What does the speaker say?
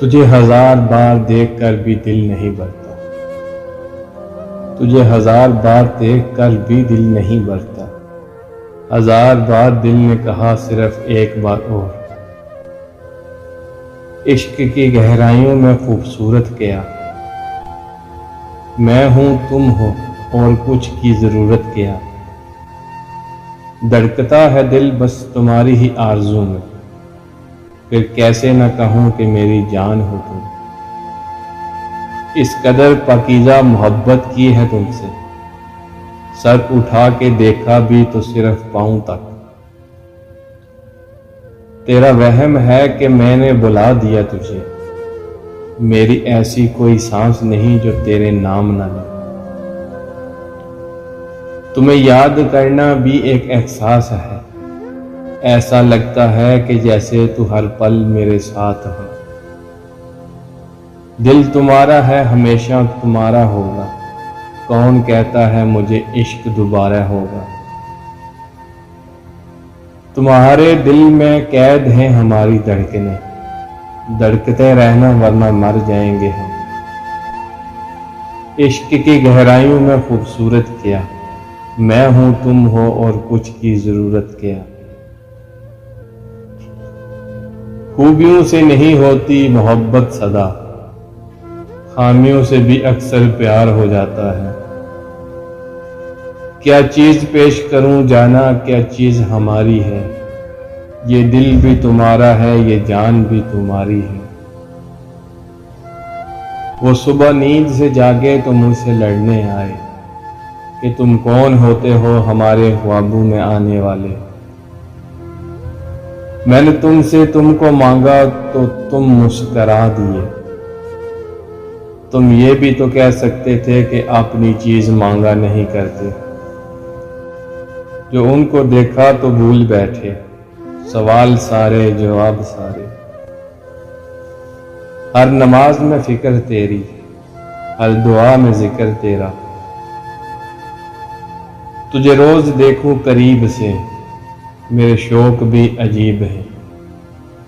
तुझे हजार बार देख कर भी दिल नहीं भरता, तुझे हजार बार देख कर भी दिल नहीं भरता। हजार बार दिल ने कहा सिर्फ एक बार और। इश्क की गहराइयों में खूबसूरत क्या, मैं हूं तुम हो और कुछ की जरूरत क्या। धड़कता है दिल बस तुम्हारी ही आरज़ू में, फिर कैसे न कहूं कि मेरी जान हो तुम। इस कदर पाकीज़ा मोहब्बत की है तुमसे, सर उठा के देखा भी तो सिर्फ पांव तक। तेरा वहम है कि मैंने बुला दिया तुझे, मेरी ऐसी कोई सांस नहीं जो तेरे नाम न ले। तुम्हें याद करना भी एक एहसास है, ऐसा लगता है कि जैसे तू हर पल मेरे साथ हो। दिल तुम्हारा है हमेशा तुम्हारा होगा, कौन कहता है मुझे इश्क दोबारा होगा। तुम्हारे दिल में कैद हैं हमारी धड़कनें, धड़कते रहना वरना मर जाएंगे हम। इश्क की गहराइयों में खूबसूरत क्या, मैं हूं तुम हो और कुछ की जरूरत क्या। खूबियों से नहीं होती मोहब्बत सदा, खामियों से भी अक्सर प्यार हो जाता है। क्या चीज पेश करूं जाना क्या चीज हमारी है, ये दिल भी तुम्हारा है ये जान भी तुम्हारी है। वो सुबह नींद से जागे तो मुझसे लड़ने आए कि तुम कौन होते हो हमारे ख्वाबों में आने वाले। मैंने तुमसे तुमको मांगा तो तुम मुस्करा दिए। तुम ये भी तो कह सकते थे कि अपनी चीज मांगा नहीं करते। जो उनको देखा तो भूल बैठे, सवाल सारे जवाब सारे। हर नमाज में फिक्र तेरी, हर दुआ में जिक्र तेरा। तुझे रोज देखूं करीब से, मेरे शौक भी अजीब है।